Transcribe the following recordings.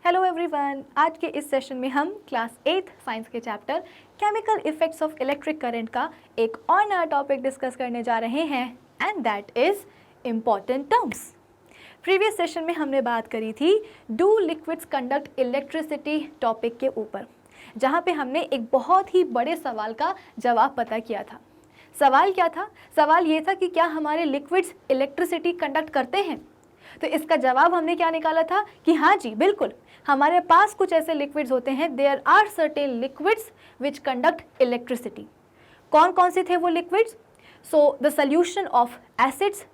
Hello everyone, आज के इस सेशन में हम क्लास 8 साइंस के chapter chemical effects of electric current का एक और नया टॉपिक डिस्कस करने जा रहे हैं and that is important terms. Previous session में हमने बात करी थी do liquids conduct electricity topic के ऊपर, जहाँ पे हमने एक बहुत ही बड़े सवाल का जवाब पता किया था। सवाल क्या था? सवाल ये था कि क्या हमारे लिक्विड्स इलेक्ट्रिसिटी कंडक्ट करते हैं। तो इसका जवाब हमने क्या निकाला था कि हाँ जी बिल्कुल, हमारे पास कुछ ऐसे लिक्विड्स होते हैं, there are certain liquids which conduct electricity. कौन कौन से थे वो liquids? So the solution of acids,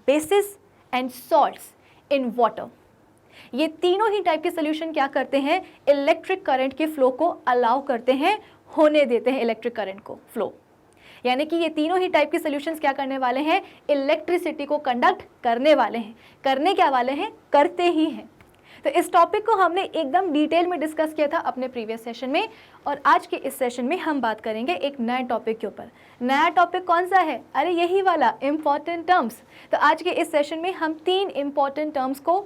bases and salts in water. ये तीनों ही टाइप के सोल्यूशन क्या करते हैं? इलेक्ट्रिक करंट के फ्लो को अलाउ करते हैं, होने देते हैं इलेक्ट्रिक करंट को फ्लो। यानी कि ये तीनों ही टाइप के सॉल्यूशंस क्या करने वाले हैं? इलेक्ट्रिसिटी को कंडक्ट करने वाले हैं। करने क्या वाले हैं? करते ही हैं। तो इस टॉपिक को हमने एकदम डिटेल में डिस्कस किया था अपने प्रीवियस सेशन में, और आज के इस सेशन में हम बात करेंगे एक नए टॉपिक के ऊपर। नया टॉपिक कौन सा है? अरे यही वाला, इम्पॉर्टेंट टर्म्स। तो आज के इस सेशन में हम 3 इम्पॉर्टेंट टर्म्स को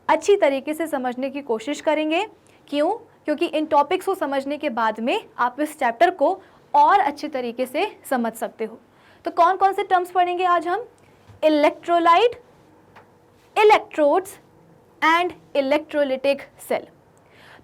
अच्छी तरीके से समझने की कोशिश करेंगे। क्यों? क्योंकि इन टॉपिक्स को समझने के बाद में आप इस चैप्टर को और अच्छे तरीके से समझ सकते हो। तो कौन कौन से टर्म्स पढ़ेंगे आज हम? Electrolyte, electrodes and electrolytic cell.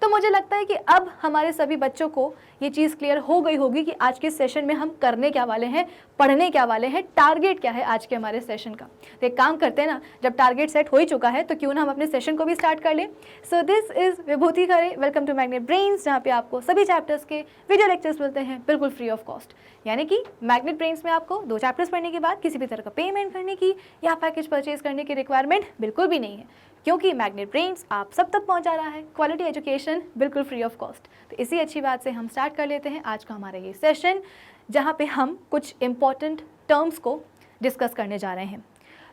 तो मुझे लगता है कि अब हमारे सभी बच्चों को ये चीज़ क्लियर हो गई होगी कि आज के सेशन में हम करने क्या वाले हैं, पढ़ने क्या वाले हैं, टारगेट क्या है आज के हमारे सेशन का। तो एक काम करते हैं ना, जब टारगेट सेट हो ही चुका है तो क्यों ना हम अपने सेशन को भी स्टार्ट कर लें। So this is Vibhuti Khare, welcome to Magnet Brains, जहाँ पे आपको सभी चैप्टर्स के वीडियो लेक्चर्स मिलते हैं बिल्कुल फ्री ऑफ कॉस्ट। यानी कि मैग्नेट ब्रेन्स में आपको 2 चैप्टर्स पढ़ने के बाद किसी भी तरह का पेमेंट करने की या पैकेज परचेज करने की रिक्वायरमेंट बिल्कुल भी नहीं है, क्योंकि मैग्नेट ब्रेन्स आप सब तक पहुंचा रहा है क्वालिटी एजुकेशन बिल्कुल फ्री ऑफ कॉस्ट। तो इसी अच्छी बात से हम स्टार्ट कर लेते हैं आज का हमारा ये सेशन, जहां पे हम कुछ इम्पॉर्टेंट टर्म्स को डिस्कस करने जा रहे हैं।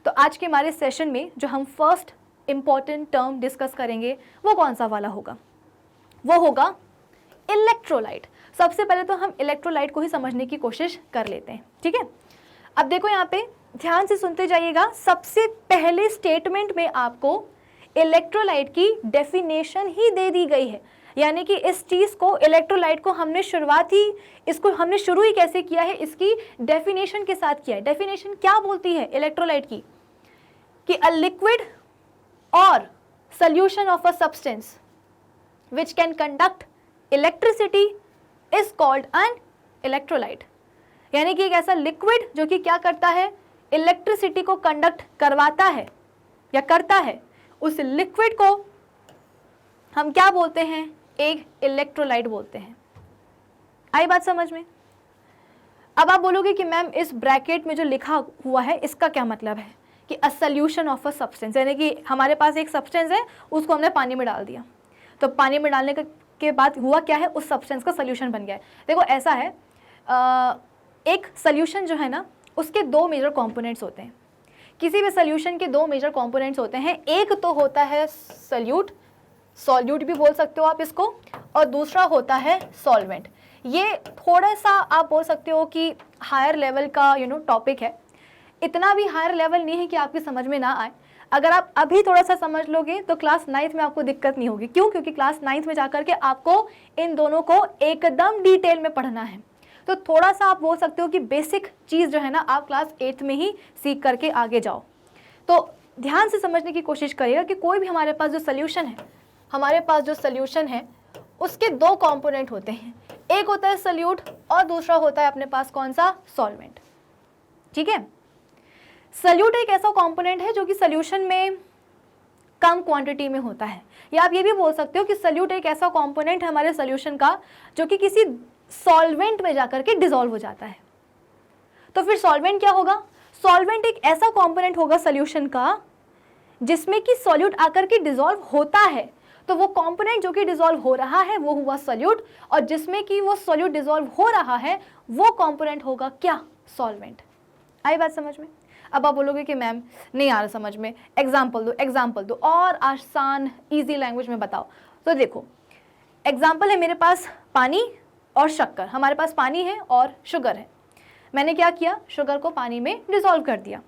तो आज के हमारे सेशन में जो हम फर्स्ट इम्पॉर्टेंट टर्म डिस्कस करेंगे वो कौन सा वाला होगा? वो होगा इलेक्ट्रोलाइट। सबसे पहले तो हम इलेक्ट्रोलाइट को ही समझने की कोशिश कर लेते हैं, ठीक है। अब देखो यहाँ पे ध्यान से सुनते जाइएगा। सबसे पहले स्टेटमेंट में आपको इलेक्ट्रोलाइट की डेफिनेशन ही दे दी गई है। यानी कि इस चीज़ को, इलेक्ट्रोलाइट को हमने इसको हमने शुरू ही कैसे किया है? इसकी डेफिनेशन के साथ किया है। डेफिनेशन क्या बोलती है इलेक्ट्रोलाइट की? कि अ liquid or solution of a substance which can conduct electricity is called an electrolyte. यानी कि एक ऐसा लिक्विड जो कि क्या करता है? इलेक्ट्रिसिटी को कंडक्ट करवाता है या करता है, उस लिक्विड को हम क्या बोलते हैं? एक इलेक्ट्रोलाइट बोलते हैं। आई बात समझ में? अब आप बोलोगे कि मैम इस ब्रैकेट में जो लिखा हुआ है इसका क्या मतलब है? कि a solution of a substance, यानी कि हमारे पास एक सब्सटेंस है, उसको हमने पानी में डाल दिया, तो पानी में डालने के बाद हुआ क्या है? उस सब्सटेंस का सोल्यूशन बन गया है। देखो ऐसा है, एक सोल्यूशन जो है ना, उसके 2 मेजर कंपोनेंट्स होते हैं। किसी भी सोल्यूशन के 2 मेजर कंपोनेंट्स होते हैं। एक तो होता है सॉल्यूट भी बोल सकते हो आप इसको, और दूसरा होता है सॉल्वेंट। ये थोड़ा सा आप बोल सकते हो कि हायर लेवल का टॉपिक है। इतना भी हायर लेवल नहीं है कि आपकी समझ में ना आए। अगर आप अभी थोड़ा सा समझ लोगे तो क्लास 9th में आपको दिक्कत नहीं होगी। क्यों? क्योंकि क्लास 9th में जाकर के आपको इन दोनों को एकदम डिटेल में पढ़ना है। तो थोड़ा सा आप बोल सकते हो कि बेसिक चीज़ जो है ना, आप क्लास 8th में ही सीख करके आगे जाओ। तो ध्यान से समझने की कोशिश करिएगा कि कोई भी हमारे पास जो सोल्यूशन है उसके 2 कंपोनेंट होते हैं। एक होता है सोल्यूट और दूसरा होता है अपने पास कौन सा? सॉल्वेंट। ठीक है। सोल्यूट एक ऐसा कंपोनेंट है जो कि सोल्यूशन में कम क्वांटिटी में होता है, या आप ये भी बोल सकते हो कि सोल्यूट एक ऐसा कंपोनेंट है हमारे सोल्यूशन का जो कि किसी सॉल्वेंट में जाकर के डिसॉल्व हो जाता है। तो फिर सॉल्वेंट क्या होगा? सॉल्वेंट एक ऐसा कंपोनेंट होगा सोल्यूशन का जिसमें कि सॉल्यूट आकर के डिसॉल्व होता है। तो वो कंपोनेंट जो कि डिसॉल्व हो रहा है वो हुआ सॉल्यूट, और जिसमें कि वो सॉल्यूट डिसॉल्व हो रहा है वो कंपोनेंट होगा क्या? सॉल्वेंट। आई बात समझ में? अब आप बोलोगे कि मैम नहीं आ रहा समझ में, एग्जाम्पल दो और आसान इजी लैंग्वेज में बताओ। तो देखो एग्जाम्पल है, मेरे पास पानी और शक्कर। हमारे पास पानी है और शुगर है। मैंने क्या किया? शुगर को पानी में डिसॉल्व कर दिया।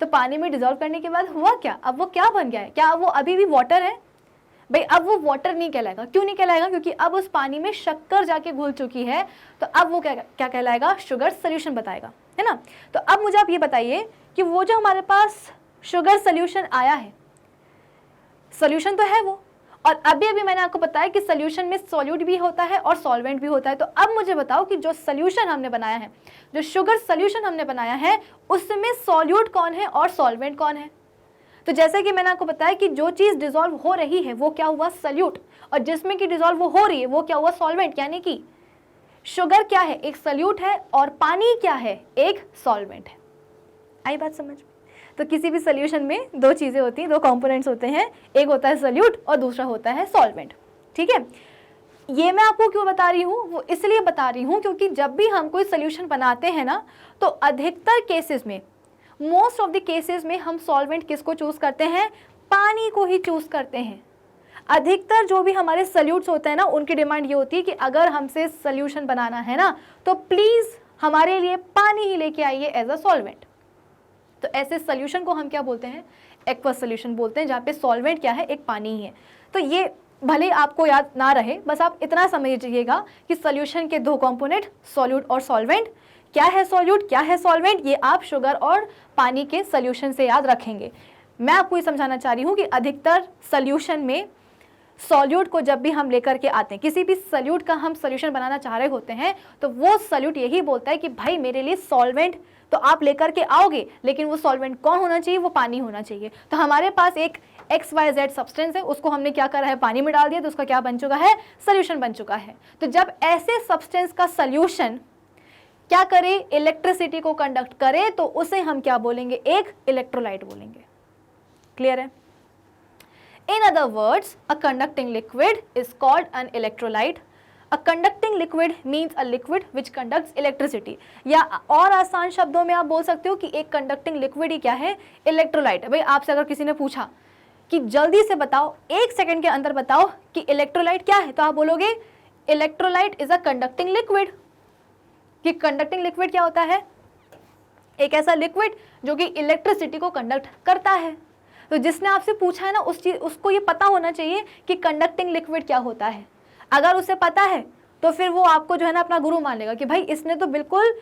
तो पानी में डिसॉल्व करने के बाद हुआ क्या? अब वो क्या बन गया है? क्या वो अभी भी वाटर है? भाई अब वो वाटर नहीं कहलाएगा। क्यों नहीं कहलाएगा? क्योंकि अब उस पानी में शक्कर जाके घुल चुकी है, तो अब वो क्या कहलाएगा? शुगर सोल्यूशन बताएगा, है ना। तो अब मुझे आप ये बताइए कि वो जो हमारे पास शुगर सोल्यूशन आया है, सोल्यूशन तो है वो, और अभी अभी मैंने आपको बताया कि सोल्यूशन में सॉल्यूट भी होता है और सॉल्वेंट भी होता है। तो अब मुझे बताओ कि जो सोल्यूशन हमने बनाया है, जो शुगर सोल्यूशन हमने बनाया है, उसमें सॉल्यूट कौन है और सॉल्वेंट कौन है? तो जैसे कि मैंने आपको बताया कि जो चीज़ डिसॉल्व हो रही है वो क्या हुआ? सॉल्यूट, और जिसमें कि डिसॉल्व वो हो रही है वो क्या हुआ? सॉल्वेंट। यानी कि शुगर क्या है? एक सॉल्यूट है, और पानी क्या है? एक सॉल्वेंट है। आई बात समझ? तो किसी भी सोल्यूशन में दो चीज़ें होती हैं, दो कंपोनेंट्स होते हैं, एक होता है सॉल्यूट और दूसरा होता है सॉल्वेंट। ठीक है, ये मैं आपको क्यों बता रही हूँ? वो इसलिए बता रही हूँ क्योंकि जब भी हम कोई सोल्यूशन बनाते हैं ना, तो अधिकतर केसेस में, मोस्ट ऑफ द केसेस में हम सॉल्वेंट किसको चूज करते हैं? पानी को ही चूज करते हैं। अधिकतर जो भी हमारे सोल्यूट्स होते हैं ना, उनकी डिमांड ये होती है कि अगर हमसे सोल्यूशन बनाना है ना, तो प्लीज हमारे लिए पानी ही लेके आइए एज अ सॉल्वेंट। तो ऐसे सोल्यूशन को हम क्या बोलते हैं? एक्वस सोल्यूशन बोलते हैं, जहाँ पे सॉल्वेंट क्या है? एक पानी ही है। तो ये भले आपको याद ना रहे, बस आप इतना समझिएगा कि सोल्यूशन के दो कंपोनेंट, सॉल्यूट और सॉल्वेंट। क्या है सॉल्यूट, क्या है सॉल्वेंट, ये आप शुगर और पानी के सोल्यूशन से याद रखेंगे। मैं आपको ये समझाना चाह रही हूँ कि अधिकतर सोल्यूशन में सॉल्यूट को जब भी हम लेकर के आते हैं, किसी भी सॉल्यूट का हम सोल्यूशन बनाना चाह रहे होते हैं, तो वो सॉल्यूट यही बोलता है कि भाई मेरे लिए सॉल्वेंट तो आप लेकर के आओगे, लेकिन वो सॉल्वेंट कौन होना चाहिए? वो पानी होना चाहिए। तो हमारे पास एक XYZ सब्सटेंस है, उसको हमने क्या करा है? पानी में डाल दिया, तो उसका क्या बन चुका है? सोल्यूशन बन चुका है। तो जब ऐसे सब्सटेंस का सोल्यूशन क्या करे? इलेक्ट्रिसिटी को कंडक्ट करे, तो उसे हम क्या बोलेंगे? एक इलेक्ट्रोलाइट बोलेंगे। क्लियर है? In other words, a conducting liquid is called an electrolyte. A conducting liquid means a liquid which conducts electricity. या और आसान शब्दों में आप बोल सकते हो कि एक conducting liquid ही क्या है? इलेक्ट्रोलाइट है। भाई आपसे अगर किसी ने पूछा कि जल्दी से बताओ, 1 सेकंड के अंदर बताओ कि इलेक्ट्रोलाइट क्या है, तो आप बोलोगे electrolyte is a conducting liquid. कि कंडक्टिंग लिक्विड क्या होता है? एक ऐसा लिक्विड जो कि इलेक्ट्रिसिटी को कंडक्ट करता है। तो जिसने आपसे पूछा है ना, उसको ये पता होना चाहिए कि कंडक्टिंग लिक्विड क्या होता है। अगर उसे पता है तो फिर वो आपको जो है ना अपना गुरु मान लेगा कि भाई इसने तो बिल्कुल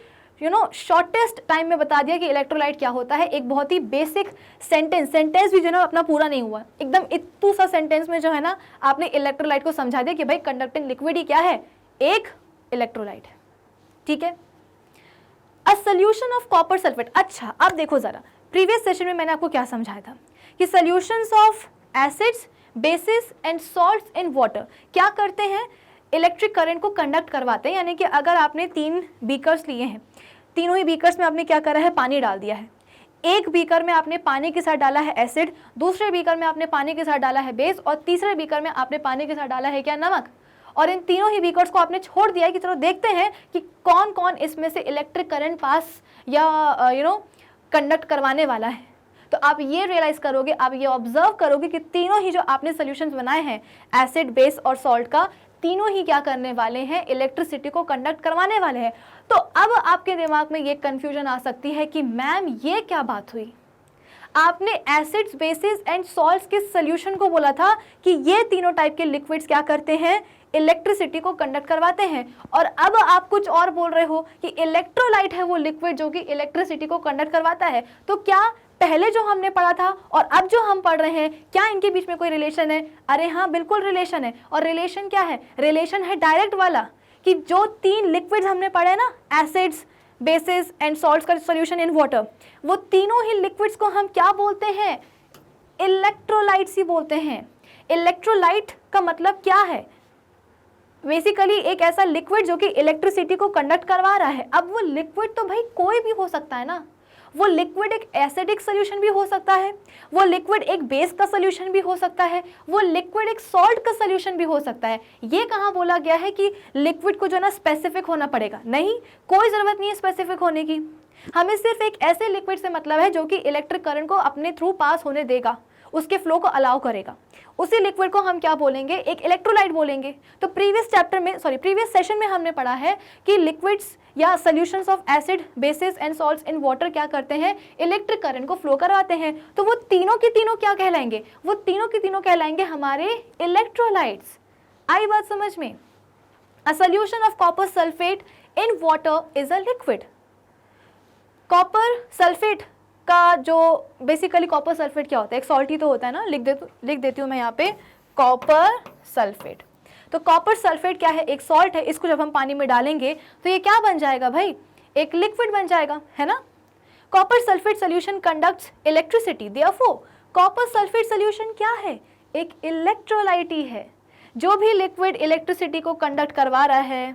शॉर्टेस्ट टाइम में बता दिया कि इलेक्ट्रोलाइट क्या होता है। एक बहुत ही बेसिक सेंटेंस भी जो है ना अपना पूरा नहीं हुआ, एकदम इतू सा सेंटेंस में जो है ना आपने इलेक्ट्रोलाइट को समझा दिया कि भाई कंडक्टिंग लिक्विड ही क्या है? एक इलेक्ट्रोलाइट है। ठीक है, a solution of copper sulphate. अच्छा अब देखो जरा, प्रीवियस सेशन में मैंने आपको क्या समझाया था कि solutions of acids, bases and salts in water क्या करते हैं? इलेक्ट्रिक करंट को कंडक्ट करवाते हैं। यानी कि अगर आपने 3 बीकर्स लिए हैं, तीनों ही बीकर्स में आपने क्या करा है? पानी डाल दिया है। एक बीकर में आपने पानी के साथ डाला है एसिड, दूसरे बीकर में आपने पानी के साथ डाला है बेस, और तीसरे बीकर में आपने पानी के साथ डाला है क्या? नमक। और इन तीनों ही बीकर्स को आपने छोड़ दिया है कि चलो देखते हैं कि कौन कौन इसमें से इलेक्ट्रिक करंट पास या कंडक्ट करवाने वाला है। तो आप ये रियलाइज करोगे, आप ये ऑब्जर्व करोगे कि तीनों ही जो आपने सॉल्यूशंस बनाए हैं एसिड, बेस और सॉल्ट का, तीनों ही क्या करने वाले हैं? इलेक्ट्रिसिटी को कंडक्ट करवाने वाले हैं। तो अब आपके दिमाग में ये कंफ्यूजन आ सकती है कि मैम ये क्या बात हुई? आपने एसिड्स, बेसिस एंड सॉल्ट्स के सॉल्यूशन को बोला था कि ये तीनों टाइप के लिक्विड्स क्या करते हैं? इलेक्ट्रिसिटी को कंडक्ट करवाते हैं। और अब आप कुछ और बोल रहे हो कि इलेक्ट्रोलाइट है वो लिक्विड जो कि इलेक्ट्रिसिटी को कंडक्ट करवाता है। तो क्या पहले जो हमने पढ़ा था और अब जो हम पढ़ रहे हैं, क्या इनके बीच में कोई रिलेशन है? अरे हाँ, बिल्कुल रिलेशन है। और रिलेशन क्या है? रिलेशन है डायरेक्ट वाला, कि जो 3 लिक्विड्स हमने पढ़े ना, एसिड्स, बेसिस एंड सॉल्ट्स का सॉल्यूशन इन वाटर, वो तीनों ही लिक्विड्स को हम क्या बोलते हैं? इलेक्ट्रोलाइट्स ही बोलते हैं। इलेक्ट्रोलाइट का मतलब क्या है? बेसिकली एक ऐसा लिक्विड जो कि इलेक्ट्रिसिटी को कंडक्ट करवा रहा है। अब वो लिक्विड तो भाई कोई भी हो सकता है ना, वो लिक्विड एक एसिडिक सोल्यूशन भी हो सकता है, वो लिक्विड एक बेस का सोल्यूशन भी हो सकता है, वो लिक्विड एक सॉल्ट का सोल्यूशन भी हो सकता है। ये कहाँ बोला गया है कि लिक्विड को जो है ना स्पेसिफिक होना पड़ेगा? नहीं, कोई ज़रूरत नहीं है स्पेसिफिक होने की। हमें सिर्फ एक ऐसे लिक्विड से मतलब है जो कि इलेक्ट्रिक करंट को अपने थ्रू पास होने देगा, उसके फ्लो को अलाउ करेगा। उसी लिक्विड को हम क्या बोलेंगे, एक इलेक्ट्रोलाइट बोलेंगे। तो प्रीवियस सेशन में हमने पढ़ा है कि लिक्विड्स या solutions of acid, basis and salts in water क्या करते हैं, इलेक्ट्रिक करंट को फ्लो करवाते हैं। तो वो तीनों की तीनों क्या कहलाएंगे, वो तीनों की तीनों कहलाएंगे हमारे इलेक्ट्रोलाइट्स। आई बात समझ में? A solution of copper sulphate in water is a liquid. Copper sulphate का जो बेसिकली कॉपर सल्फेट क्या होता है, एक सॉल्ट ही तो होता है ना, लिख देती हूँ मैं यहाँ पे कॉपर सल्फेट। तो कॉपर सल्फेट क्या है, एक सॉल्ट है। इसको जब हम पानी में डालेंगे तो ये क्या बन जाएगा भाई, एक लिक्विड बन जाएगा, है ना। Copper sulphate solution conducts electricity, therefore copper sulphate solution क्या है, एक इलेक्ट्रोलाइट ही है। जो भी लिक्विड इलेक्ट्रिसिटी को कंडक्ट करवा रहा है,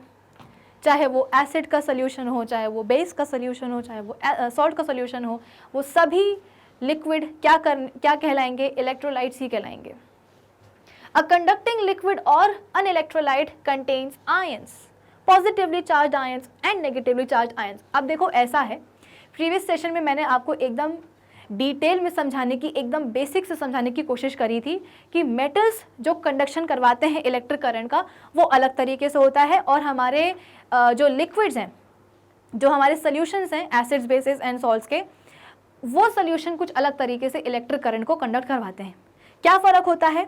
चाहे वो एसिड का सोल्यूशन हो, चाहे वो बेस का सोल्यूशन हो, चाहे वो सॉल्ट का सोल्यूशन हो, वो सभी लिक्विड क्या कहलाएंगे, इलेक्ट्रोलाइट्स ही कहलाएंगे। अ conducting liquid or an electrolyte contains ions, positively charge ions and negatively charge ions. अब देखो ऐसा है, प्रीवियस सेशन में मैंने आपको एकदम डिटेल में समझाने की, एकदम बेसिक से समझाने की कोशिश करी थी कि मेटल्स जो कंडक्शन करवाते हैं इलेक्ट्रिक करंट का, वो अलग तरीके से होता है, और हमारे जो लिक्विड्स हैं, जो हमारे सोल्यूशंस हैं एसिड्स, बेसिस एंड सॉल्ट्स के, वो सोल्यूशन कुछ अलग तरीके से इलेक्ट्रिक करंट को कंडक्ट करवाते हैं। क्या फ़र्क होता है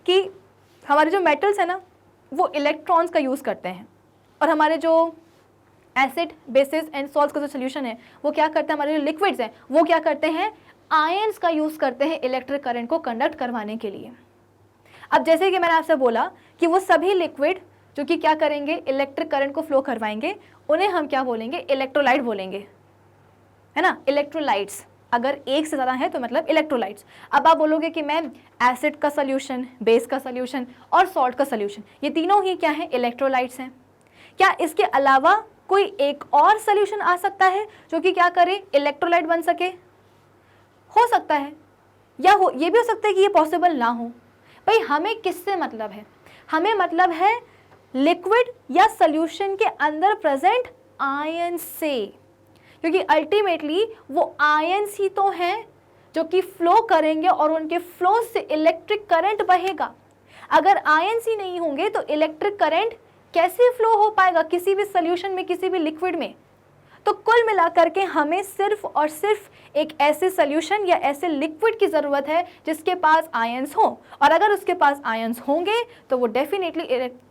कि हमारे जो मेटल्स हैं ना, वो इलेक्ट्रॉन्स का यूज़ करते हैं, और हमारे जो एसिड, बेसिस एंड सॉल्ट्स का जो सोल्यूशन है वो क्या करते हैं, हमारे जो लिक्विड्स हैं वो क्या करते हैं, आयंस का यूज़ करते हैं इलेक्ट्रिक करंट को कंडक्ट करवाने के लिए। अब जैसे कि मैंने आपसे बोला कि वो सभी लिक्विड जो कि क्या करेंगे, इलेक्ट्रिक करंट को फ्लो करवाएंगे, उन्हें हम क्या बोलेंगे, इलेक्ट्रोलाइट बोलेंगे, है ना, इलेक्ट्रोलाइट्स। अगर एक से ज़्यादा है तो मतलब इलेक्ट्रोलाइट्स। अब आप बोलोगे कि मैम एसिड का सोल्यूशन, बेस का सोल्यूशन और सॉल्ट का सोल्यूशन, ये तीनों ही क्या है, इलेक्ट्रोलाइट्स हैं। क्या इसके अलावा कोई एक और सोल्यूशन आ सकता है जो कि क्या करे, इलेक्ट्रोलाइट बन सके? हो सकता है, या ये भी हो सकता है कि ये पॉसिबल ना हो। भाई हमें किससे मतलब है, हमें मतलब है लिक्विड या सोल्यूशन के अंदर प्रेजेंट आयंस से, क्योंकि अल्टीमेटली वो आयंस ही तो हैं जो कि फ्लो करेंगे और उनके फ्लो से इलेक्ट्रिक करंट बहेगा। अगर आयंस ही नहीं होंगे तो इलेक्ट्रिक करंट कैसे फ्लो हो पाएगा किसी भी सोल्यूशन में, किसी भी लिक्विड में? तो कुल मिलाकर के हमें सिर्फ और सिर्फ एक ऐसे सोल्यूशन या ऐसे लिक्विड की ज़रूरत है जिसके पास आयंस हो, और अगर उसके पास आयंस होंगे तो वो डेफिनेटली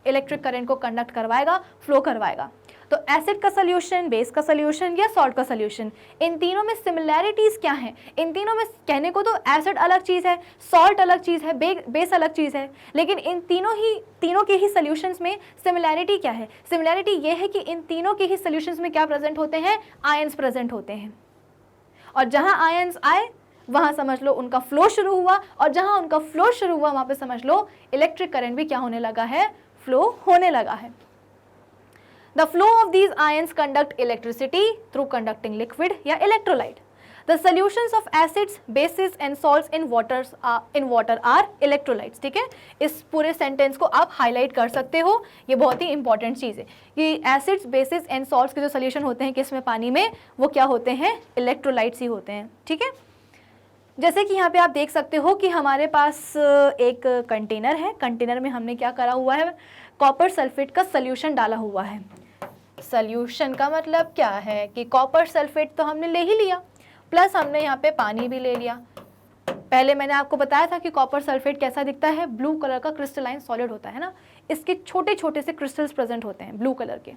इलेक्ट्रिक करंट को कंडक्ट करवाएगा, फ्लो करवाएगा। तो एसिड का सोल्यूशन, बेस का सोल्यूशन या सॉल्ट का सोल्यूशन, इन तीनों में सिमिलैरिटीज़ क्या हैं? इन तीनों में कहने को तो एसिड अलग चीज़ है, सॉल्ट अलग चीज़ है, बेस अलग चीज़ है, लेकिन इन तीनों के ही सोल्यूशंस में सिमिलैरिटी क्या है? सिमिलैरिटी ये है कि इन तीनों के ही सोल्यूशंस में क्या प्रेजेंट होते हैं, आयंस प्रेजेंट होते हैं। और जहाँ आयंस आए वहाँ समझ लो उनका फ्लो शुरू हुआ, और जहाँ उनका फ्लो शुरू हुआ वहाँ पे समझ लो इलेक्ट्रिक करंट भी क्या होने लगा है, फ्लो होने लगा है। The flow of these ions conduct electricity through conducting liquid या electrolyte. The solutions of acids, bases and salts in water are electrolytes. ठीक है, इस पूरे सेंटेंस को आप हाईलाइट कर सकते हो, ये बहुत ही इंपॉर्टेंट चीज़ है कि एसिड्स, बेसिस एंड सॉल्ट्स के जो सोल्यूशन होते हैं किसमें, पानी में, वो क्या होते हैं, इलेक्ट्रोलाइट्स ही होते हैं। ठीक है, जैसे कि यहाँ पे आप देख सकते हो कि हमारे पास एक कंटेनर है, कंटेनर में हमने क्या करा हुआ है, कॉपर सल्फेट का सोल्यूशन डाला हुआ है। सोल्यूशन का मतलब क्या है कि कॉपर सल्फेट तो हमने ले ही लिया, प्लस हमने यहाँ पे पानी भी ले लिया। पहले मैंने आपको बताया था कि कॉपर सल्फेट कैसा दिखता है, ब्लू कलर का क्रिस्टलाइन सॉलिड होता है ना, इसके छोटे छोटे से क्रिस्टल्स प्रेजेंट होते हैं ब्लू कलर के।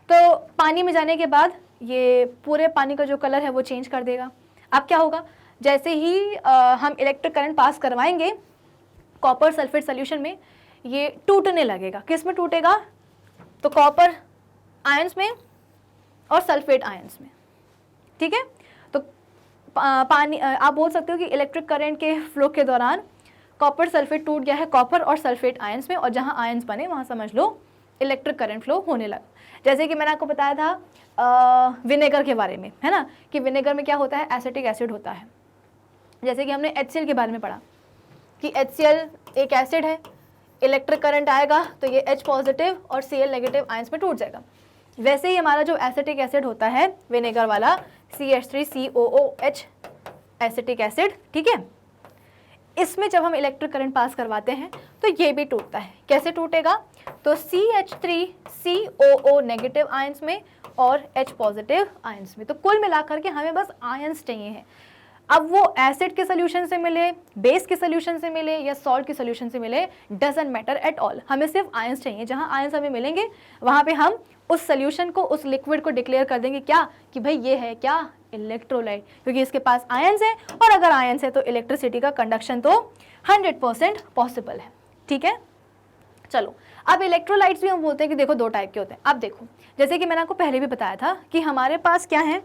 तो पानी में जाने के बाद ये पूरे पानी का जो कलर है वो चेंज कर देगा। अब क्या होगा, जैसे ही हम इलेक्ट्रिक करंट पास करवाएंगे कॉपर सल्फेट सोल्यूशन में, ये टूटने लगेगा। किस में टूटेगा, तो कॉपर आयंस में और सल्फेट आयंस में। ठीक है, तो पानी, आप बोल सकते हो कि इलेक्ट्रिक करंट के फ्लो के दौरान कॉपर सल्फेट टूट गया है कॉपर और सल्फेट आयंस में, और जहां आयंस बने वहां समझ लो इलेक्ट्रिक करंट फ्लो होने लगा। जैसे कि मैंने आपको बताया था विनेगर के बारे में, है ना, कि विनेगर में क्या होता है, एसिटिक एसिड होता है। जैसे कि हमने HCl के बारे में पढ़ा कि HCl एक एसिड है, इलेक्ट्रिक करंट आएगा तो ये H पॉजिटिव और Cl नेगेटिव आयंस में टूट जाएगा। वैसे ही हमारा जो एसिटिक एसिड होता है विनेगर वाला, CH3COOH एसिटिक एसिड, ठीक है, इसमें जब हम इलेक्ट्रिक करंट पास करवाते हैं तो ये भी टूटता है। कैसे टूटेगा? तो CH3COO नेगेटिव आयंस में और H पॉजिटिव आयंस में। तो कुल मिलाकर के हमें बस आयंस चाहिए हैं। अब वो एसिड के सोल्यूशन से मिले, बेस के सोल्यूशन से मिले या सॉल्ट के सोल्यूशन से मिले, डजंट मैटर एट ऑल, हमें सिर्फ आयंस चाहिए। जहाँ आयंस हमें मिलेंगे वहाँ पे हम उस सोल्यूशन को, उस लिक्विड को डिक्लेयर कर देंगे क्या, कि भाई ये है क्या, इलेक्ट्रोलाइट, क्योंकि इसके पास आयंस है, और अगर आयंस है तो इलेक्ट्रिसिटी का कंडक्शन तो 100% पॉसिबल है। ठीक है, चलो अब इलेक्ट्रोलाइट्स भी हम बोलते हैं कि देखो दो टाइप के होते हैं। अब देखो, जैसे कि मैंने आपको पहले भी बताया था कि हमारे पास क्या है,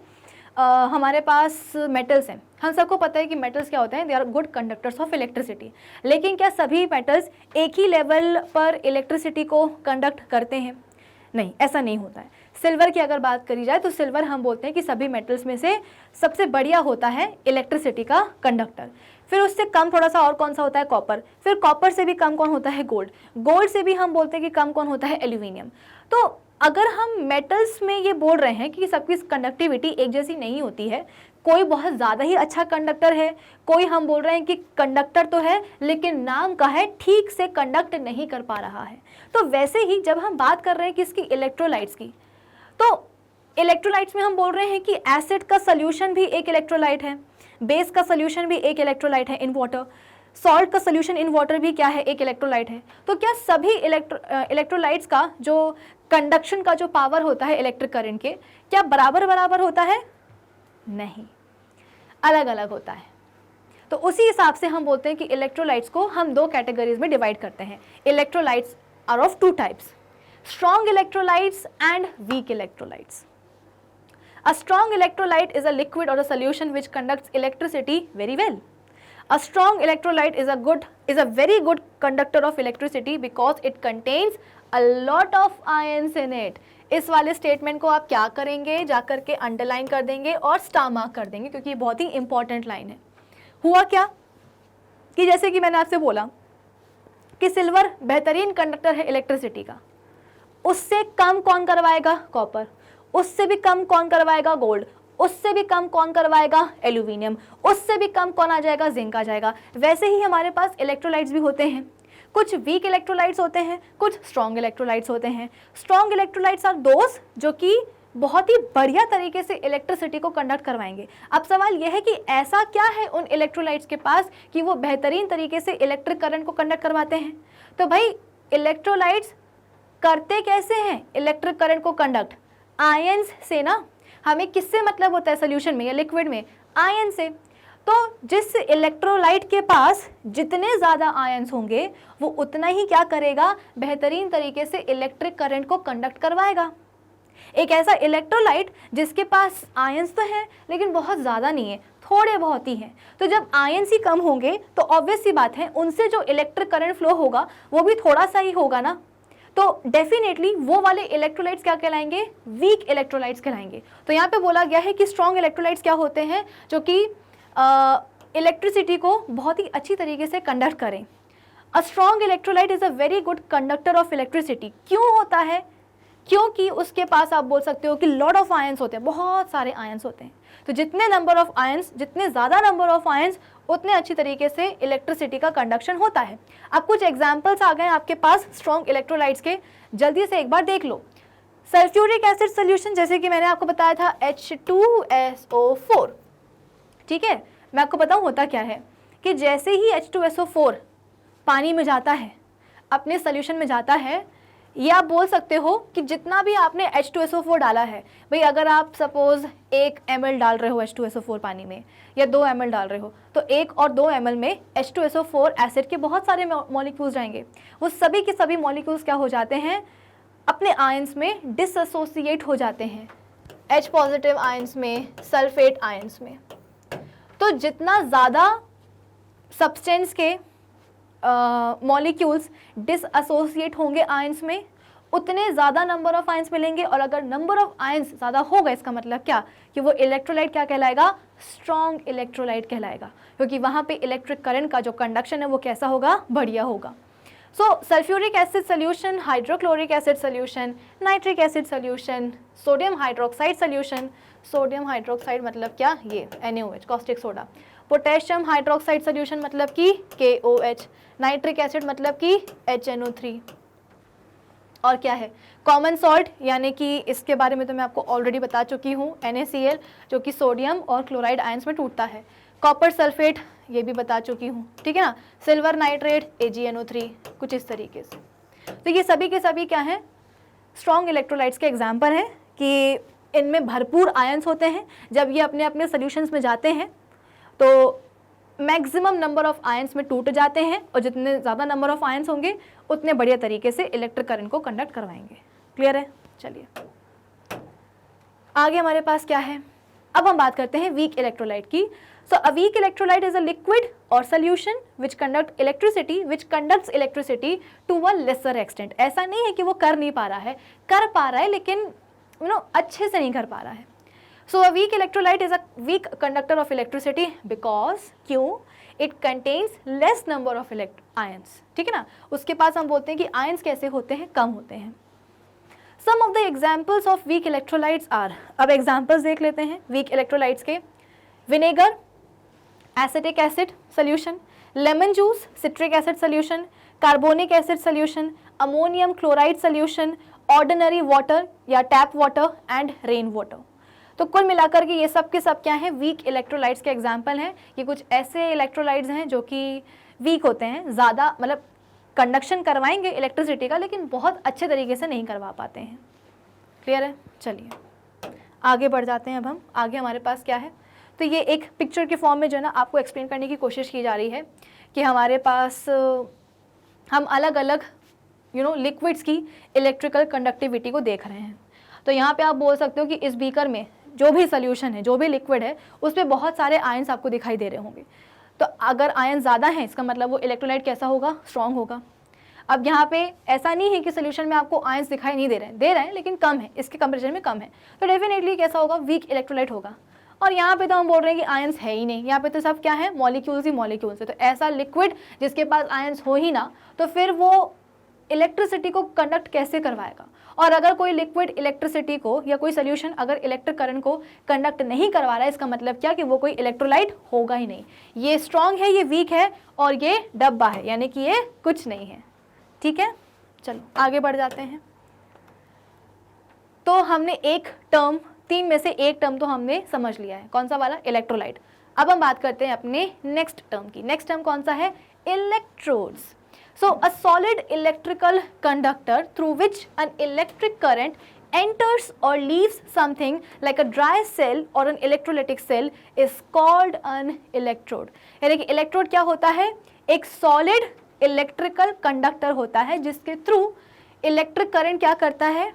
हमारे पास मेटल्स हैं। हम सबको पता है कि मेटल्स क्या होते हैं, they are good conductors of electricity. लेकिन क्या सभी मेटल्स एक ही लेवल पर इलेक्ट्रिसिटी को कंडक्ट करते हैं? नहीं, ऐसा नहीं होता है। सिल्वर की अगर बात करी जाए तो सिल्वर हम बोलते हैं कि सभी मेटल्स में से सबसे बढ़िया होता है इलेक्ट्रिसिटी का कंडक्टर। फिर उससे कम थोड़ा सा और कौन सा होता है? कॉपर। फिर कॉपर से भी कम कौन होता है? गोल्ड। गोल्ड से भी हम बोलते हैं कि कम कौन होता है? एल्यूमिनियम। तो अगर हम मेटल्स में ये बोल रहे हैं कि सबकी कंडक्टिविटी एक जैसी नहीं होती है, कोई बहुत ज़्यादा ही अच्छा कंडक्टर है, कोई हम बोल रहे हैं कि कंडक्टर तो है लेकिन नाम का है, ठीक से कंडक्ट नहीं कर पा रहा है। तो वैसे ही जब हम बात कर रहे हैं किसकी? इलेक्ट्रोलाइट्स की, तो इलेक्ट्रोलाइट्स में हम बोल रहे हैं कि एसिड का सोल्यूशन भी एक इलेक्ट्रोलाइट है, बेस का सोल्यूशन भी एक इलेक्ट्रोलाइट है इन वाटर, सॉल्ट का सोल्यूशन इन वाटर भी क्या है? एक इलेक्ट्रोलाइट है। तो क्या सभी इलेक्ट्रोलाइट्स का जो कंडक्शन का जो पावर होता है इलेक्ट्रिक करंट के, क्या बराबर बराबर होता है? नहीं, अलग अलग होता है। तो उसी हिसाब से हम बोलते हैं कि इलेक्ट्रोलाइट्स को हम दो कैटेगरीज में डिवाइड करते हैं। Electrolytes are of two types, strong electrolytes and weak electrolytes. A strong electrolyte is a liquid or a solution which conducts electricity very well. A strong electrolyte is a very good conductor of electricity because it contains a lot of ions in it. इस वाले statement को आप क्या करेंगे? जाकर के underline कर देंगे और स्टार मार्क कर देंगे, क्योंकि ये बहुत ही इंपॉर्टेंट लाइन है। हुआ क्या कि जैसे कि मैंने आपसे बोला कि सिल्वर बेहतरीन कंडक्टर है इलेक्ट्रिसिटी का, उससे कम कौन करवाएगा? कॉपर। उससे भी कम कौन करवाएगा? गोल्ड। उससे भी कम कौन करवाएगा? एल्यूमिनियम। उससे भी कम कौन आ जाएगा? जिंक आ जाएगा। वैसे ही हमारे पास इलेक्ट्रोलाइट्स भी होते हैं, कुछ वीक इलेक्ट्रोलाइट्स होते हैं, कुछ स्ट्रॉन्ग इलेक्ट्रोलाइट्स होते हैं। स्ट्रॉन्ग इलेक्ट्रोलाइट्स आर दोस्त जो कि बहुत ही बढ़िया तरीके से इलेक्ट्रिसिटी को कंडक्ट करवाएंगे। अब सवाल यह है कि ऐसा क्या है उन इलेक्ट्रोलाइट्स के पास कि वो बेहतरीन तरीके से इलेक्ट्रिक करंट को कंडक्ट करवाते हैं? तो भाई इलेक्ट्रोलाइट्स करते कैसे हैं इलेक्ट्रिक करंट को कंडक्ट? आयंस से ना। हमें किससे मतलब होता है सोल्यूशन में या लिक्विड में? आयन से। तो जिस इलेक्ट्रोलाइट के पास जितने ज़्यादा आयंस होंगे वो उतना ही क्या करेगा? बेहतरीन तरीके से इलेक्ट्रिक करंट को कंडक्ट करवाएगा। एक ऐसा इलेक्ट्रोलाइट जिसके पास आयंस तो है लेकिन बहुत ज़्यादा नहीं है, थोड़े बहुत ही हैं, तो जब आयंस ही कम होंगे तो ऑब्वियस सी बात है उनसे जो इलेक्ट्रिक करंट फ्लो होगा वो भी थोड़ा सा ही होगा ना। तो डेफिनेटली वो वाले इलेक्ट्रोलाइट्स क्या कहलाएंगे? वीक इलेक्ट्रोलाइट्स कहलाएंगे। तो यहाँ पे बोला गया है कि स्ट्रॉन्ग इलेक्ट्रोलाइट्स क्या होते हैं? जो कि इलेक्ट्रिसिटी को बहुत ही अच्छी तरीके से कंडक्ट करें। A strong electrolyte is a very good conductor of electricity. क्यों होता है? क्योंकि उसके पास आप बोल सकते हो कि लॉट ऑफ आयंस होते हैं, बहुत सारे आयंस होते हैं। तो जितने नंबर ऑफ आयंस, जितने ज़्यादा नंबर ऑफ आयंस, उतने अच्छी तरीके से इलेक्ट्रिसिटी का कंडक्शन होता है। अब कुछ एग्जाम्पल्स आ गए आपके पास स्ट्रॉन्ग इलेक्ट्रोलाइट्स के, जल्दी से एक बार देख लो। सल्फ्यूरिक एसिड सोल्यूशन, जैसे कि मैंने आपको बताया था H2SO4, ठीक है। मैं आपको बताऊं होता क्या है कि जैसे ही H2SO4 पानी में जाता है, अपने सोल्यूशन में जाता है, ये आप बोल सकते हो कि जितना भी आपने H2SO4 डाला है, भाई अगर आप सपोज 1 ml डाल रहे हो H2SO4 पानी में या 2 ml डाल रहे हो, तो 1 और 2 ml में H2SO4 एसिड के बहुत सारे मॉलिक्यूल्स जाएंगे। वो सभी के सभी मॉलिक्यूल्स क्या हो जाते हैं? अपने आयंस में डिसएसोसिएट हो जाते हैं, H पॉजिटिव आयंस में, सल्फेट आयंस में। तो जितना ज़्यादा सब्सटेंस के मॉलिक्यूल्स डिसएसोसिएट होंगे आयंस में, उतने ज़्यादा नंबर ऑफ आयंस मिलेंगे। और अगर नंबर ऑफ आयंस ज़्यादा होगा, इसका मतलब क्या कि वो इलेक्ट्रोलाइट क्या कहलाएगा? स्ट्रॉन्ग इलेक्ट्रोलाइट कहलाएगा, क्योंकि वहाँ पे इलेक्ट्रिक करंट का जो कंडक्शन है वो कैसा होगा? बढ़िया होगा। So sulphuric acid solution, hydrochloric acid solution, nitric acid solution, sodium hydroxide solution. Sodium hydroxide मतलब क्या? ये NaOH, caustic soda. Potassium hydroxide solution मतलब कि KOH, नाइट्रिक एसिड मतलब कि HNO3, और क्या है कॉमन सॉल्ट, यानी कि इसके बारे में तो मैं आपको ऑलरेडी बता चुकी हूँ, NaCl जो कि सोडियम और क्लोराइड आयंस में टूटता है, कॉपर सल्फेट ये भी बता चुकी हूँ, ठीक है ना, सिल्वर नाइट्रेट AgNO3, कुछ इस तरीके से। तो ये सभी के सभी क्या हैं, स्ट्रॉन्ग इलेक्ट्रोलाइट्स के एग्जाम्पल हैं कि इनमें भरपूर आयंस होते हैं। जब ये अपने अपने सोल्यूशंस में जाते हैं तो मैक्सिमम नंबर ऑफ आयंस में टूट जाते हैं, और जितने ज़्यादा नंबर ऑफ आयंस होंगे उतने बढ़िया तरीके से इलेक्ट्रिक करंट को कंडक्ट करवाएंगे। क्लियर है? चलिए आगे हमारे पास क्या है, अब हम बात करते हैं वीक इलेक्ट्रोलाइट की। So a weak electrolyte is a liquid or solution which conducts electricity to a lesser extent. ऐसा नहीं है कि वो कर नहीं पा रहा है, कर पा रहा है, लेकिन अच्छे से नहीं कर पा रहा है। So a weak electrolyte is a weak conductor of electricity because क्यों? It contains less number of ions, ठीक है ना। उसके पास हम बोलते हैं कि आयंस कैसे होते हैं, कम होते हैं। Some of the examples of weak electrolytes are, अब examples देख लेते हैं weak electrolytes के, vinegar, acetic acid solution, lemon juice, citric acid solution, carbonic acid solution, ammonium chloride solution, ordinary water या tap water and rain water। तो कुल मिलाकर के ये सब के सब क्या हैं, वीक इलेक्ट्रोलाइट्स के एग्जाम्पल हैं। ये कुछ ऐसे इलेक्ट्रोलाइट्स हैं जो कि वीक होते हैं, ज़्यादा मतलब कंडक्शन करवाएंगे इलेक्ट्रिसिटी का, लेकिन बहुत अच्छे तरीके से नहीं करवा पाते हैं। क्लियर है? चलिए आगे बढ़ जाते हैं। अब हम आगे हमारे पास क्या है, तो ये एक पिक्चर के फॉर्म में जो है ना आपको एक्सप्लेन करने की कोशिश की जा रही है कि हमारे पास हम अलग अलग लिक्विड्स की इलेक्ट्रिकल कंडक्टिविटी को देख रहे हैं। तो यहाँ पे आप बोल सकते हो कि इस बीकर में जो भी सोल्यूशन है, जो भी लिक्विड है, उस पर बहुत सारे आयंस आपको दिखाई दे रहे होंगे। तो अगर आयन ज़्यादा है इसका मतलब वो इलेक्ट्रोलाइट कैसा होगा, स्ट्रॉन्ग होगा। अब यहाँ पे ऐसा नहीं है कि सोल्यूशन में आपको आयंस दिखाई नहीं दे रहे हैं लेकिन कम है, इसके कंपेरिजन में कम है, तो डेफिनेटली कैसा होगा, वीक इलेक्ट्रोलाइट होगा। और यहाँ पे तो हम बोल रहे हैं कि आयंस है ही नहीं, यहाँ पे तो सब क्या है, मॉलिक्यूल्स ही मॉलिक्यूल्स है। तो ऐसा लिक्विड जिसके पास आयंस हो ही ना, तो फिर वो इलेक्ट्रिसिटी को कंडक्ट कैसे करवाएगा। और अगर कोई लिक्विड इलेक्ट्रिसिटी को या कोई सोल्यूशन अगर इलेक्ट्रिक करंट को कंडक्ट नहीं करवा रहा है, इसका मतलब क्या कि वो कोई इलेक्ट्रोलाइट होगा ही नहीं। ये स्ट्रॉन्ग है, ये वीक है, और ये डब्बा है, यानी कि ये कुछ नहीं है। ठीक है, चलो आगे बढ़ जाते हैं। तो हमने एक टर्म, तीन में से एक टर्म तो हमने समझ लिया है, कौन सा वाला, इलेक्ट्रोलाइट। अब हम बात करते हैं अपने नेक्स्ट टर्म की। नेक्स्ट टर्म कौन सा है, electrodes. So a solid electrical conductor through which an electric current enters or leaves something like a dry cell or an electrolytic cell is called an electrode। यानी कि electrode क्या होता है, एक सॉलिड इलेक्ट्रिकल कंडक्टर होता है जिसके through electric current क्या करता है,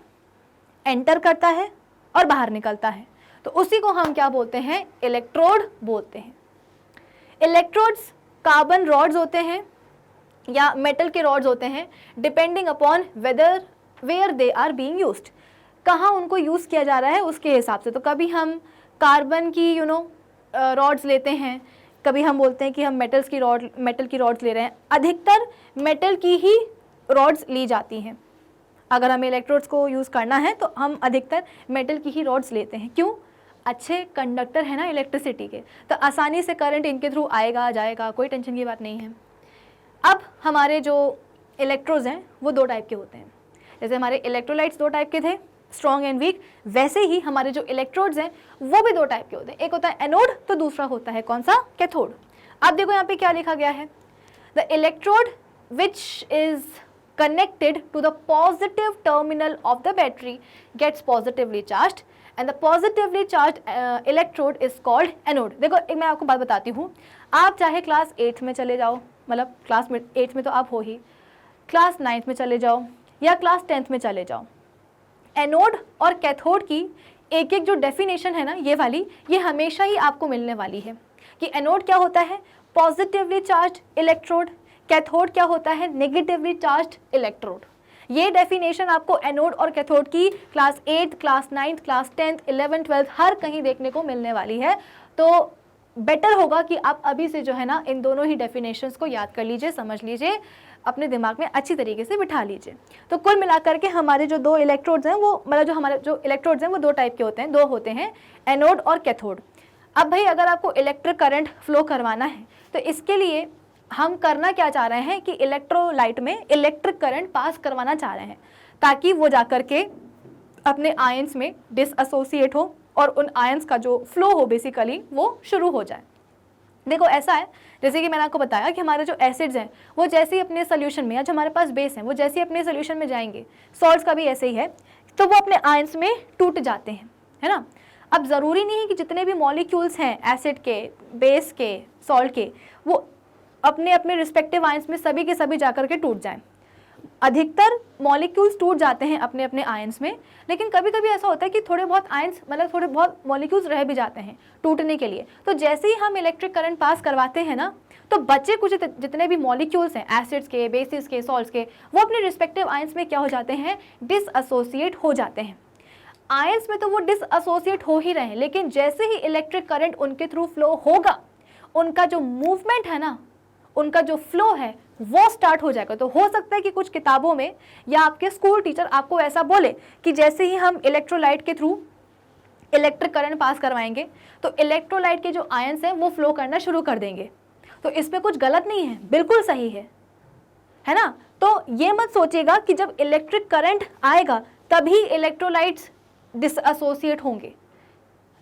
एंटर करता है और बाहर निकलता है। तो उसी को हम क्या बोलते हैं, इलेक्ट्रोड बोलते हैं। इलेक्ट्रोड्स कार्बन रॉड्स होते हैं या मेटल के रॉड्स होते हैं, depending upon whether where they are being used, कहाँ उनको यूज़ किया जा रहा है उसके हिसाब से। तो कभी हम कार्बन की रॉड्स लेते हैं, कभी हम बोलते हैं कि हम मेटल की रॉड्स ले रहे हैं। अधिकतर मेटल की ही रॉड्स ली जाती हैं। अगर हमें इलेक्ट्रोड्स को यूज़ करना है तो हम अधिकतर मेटल की ही रॉड्स लेते हैं। क्यों, अच्छे कंडक्टर है ना इलेक्ट्रिसिटी के, तो आसानी से करंट इनके थ्रू आएगा जाएगा, कोई टेंशन की बात नहीं है। अब हमारे जो इलेक्ट्रोड्स हैं वो दो टाइप के होते हैं। जैसे हमारे इलेक्ट्रोलाइट्स दो टाइप के थे, स्ट्रॉन्ग एंड वीक, वैसे ही हमारे जो इलेक्ट्रोड्स हैं वो भी दो टाइप के होते हैं। एक होता है एनोड, तो दूसरा होता है कौन सा, कैथोड। अब देखो यहाँ पे क्या लिखा गया है, the electrode which is connected to the positive terminal of the battery gets positively charged and the positively charged electrode is called anode। देखो एक मैं आपको बात बताती हूँ, आप चाहे क्लास 8 में चले जाओ, मतलब क्लास 8 में तो आप हो ही, क्लास 9 में चले जाओ या क्लास 10th में चले जाओ, एनोड और कैथोड की एक एक जो डेफिनेशन है ना ये वाली, ये हमेशा ही आपको मिलने वाली है कि एनोड क्या होता है, पॉजिटिवली चार्ज्ड इलेक्ट्रोड, कैथोड क्या होता है, नेगेटिवली चार्ज्ड इलेक्ट्रोड। ये डेफिनेशन आपको एनोड और कैथोड की class 8, class 9, class 10th, 11th, 12th हर कहीं देखने को मिलने वाली है। तो बेटर होगा कि आप अभी से जो है ना इन दोनों ही डेफिनेशंस को याद कर लीजिए, समझ लीजिए, अपने दिमाग में अच्छी तरीके से बिठा लीजिए। तो कुल मिलाकर के हमारे जो दो इलेक्ट्रोड्स हैं वो, मतलब जो हमारे जो इलेक्ट्रोड्स हैं वो दो टाइप के होते हैं, दो होते हैं, एनोड और कैथोड। अब भाई अगर आपको इलेक्ट्रिक करंट फ्लो करवाना है तो इसके लिए हम करना क्या चाह रहे हैं कि इलेक्ट्रोलाइट में इलेक्ट्रिक करंट पास करवाना चाह रहे हैं ताकि वो जाकर के अपने आयंस में डिसएसोसिएट हो और उन आयंस का जो फ्लो हो बेसिकली वो शुरू हो जाए। देखो ऐसा है, जैसे कि मैंने आपको बताया कि हमारे जो एसिड्स हैं वो जैसे ही अपने सोल्यूशन में, या जो हमारे पास बेस हैं वो जैसे ही अपने सोल्यूशन में जाएंगे, सॉल्ट्स का भी ऐसे ही है, तो वो अपने आयंस में टूट जाते हैं, है ना। अब ज़रूरी नहीं है कि जितने भी मॉलिक्यूल्स हैं एसिड के, बेस के, सॉल्ट के, वो अपने अपने रिस्पेक्टिव आयंस में सभी के सभी जाकर के टूट जाएं। अधिकतर मॉलिक्यूल्स टूट जाते हैं अपने अपने आयंस में, लेकिन कभी कभी ऐसा होता है कि थोड़े बहुत आयंस, मतलब थोड़े बहुत मॉलिक्यूल्स रह भी जाते हैं टूटने के लिए। तो जैसे ही हम इलेक्ट्रिक करंट पास करवाते हैं ना, तो बचे कुछ जितने भी मॉलिक्यूल्स हैं एसिड्स के, बेसिस के, सॉल्ट्स के, वो अपने रिस्पेक्टिव आयंस में क्या हो जाते हैं, डिसएसोसिएट हो जाते हैं। आयंस में तो वो डिसएसोसिएट हो ही रहे हैं, लेकिन जैसे ही इलेक्ट्रिक करंट उनके थ्रू फ्लो होगा, उनका जो मूवमेंट है ना, उनका जो फ्लो है वो स्टार्ट हो जाएगा। तो हो सकता है कि कुछ किताबों में या आपके स्कूल टीचर आपको ऐसा बोले कि जैसे ही हम इलेक्ट्रोलाइट के थ्रू इलेक्ट्रिक करंट पास करवाएंगे तो इलेक्ट्रोलाइट के जो आयंस हैं वो फ्लो करना शुरू कर देंगे। तो इसमें कुछ गलत नहीं है, बिल्कुल सही है ना। तो ये मत सोचिएगा कि जब इलेक्ट्रिक करंट आएगा तभी इलेक्ट्रोलाइट्स डिसएसोसिएट होंगे,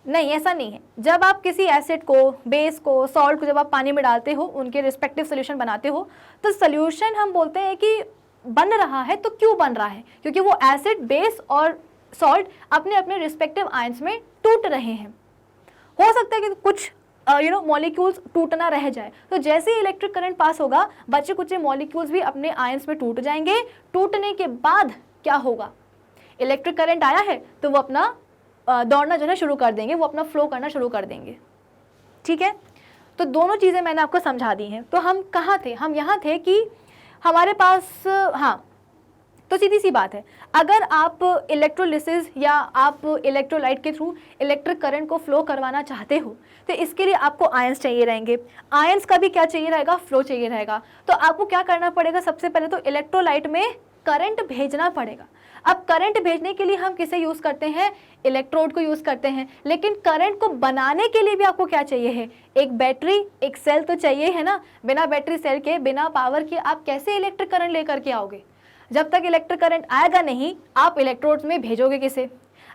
नहीं, ऐसा नहीं है। जब आप किसी एसिड को, बेस को, सॉल्ट को जब आप पानी में डालते हो, उनके रिस्पेक्टिव सोल्यूशन बनाते हो, तो सोल्यूशन हम बोलते हैं कि बन रहा है। तो क्यों बन रहा है? क्योंकि वो एसिड, बेस और सॉल्ट अपने अपने रिस्पेक्टिव आयंस में टूट रहे हैं। हो सकता है कि कुछ मॉलिक्यूल्स टूटना रह जाए, तो जैसे ही इलेक्ट्रिक करंट पास होगा बचे कुछ मॉलिक्यूल्स भी अपने आयंस में टूट जाएंगे। टूटने के बाद क्या होगा, इलेक्ट्रिक करंट आया है तो वो अपना दौड़ना जो है शुरू कर देंगे, वो अपना फ्लो करना शुरू कर देंगे। ठीक है, तो दोनों चीज़ें मैंने आपको समझा दी हैं। तो हम कहाँ थे? हम यहाँ थे कि हमारे पास, हाँ, तो सीधी सी बात है, अगर आप इलेक्ट्रोलिसिस या आप इलेक्ट्रोलाइट के थ्रू इलेक्ट्रिक करंट को फ्लो करवाना चाहते हो तो इसके लिए आपको आयंस चाहिए रहेंगे। आयंस का भी क्या चाहिए रहेगा? फ्लो चाहिए रहेगा। तो आपको क्या करना पड़ेगा? सबसे पहले तो इलेक्ट्रोलाइट में करंट भेजना पड़ेगा। अब करंट भेजने के लिए हम किसे यूज़ करते हैं? इलेक्ट्रोड को यूज़ करते हैं। लेकिन करंट को बनाने के लिए भी आपको क्या चाहिए है? एक बैटरी, एक सेल तो चाहिए, है ना। बिना बैटरी सेल के, बिना पावर के आप कैसे इलेक्ट्रिक करंट लेकर के आओगे? जब तक इलेक्ट्रिक करंट आएगा नहीं, आप इलेक्ट्रोड्स में भेजोगे किसे?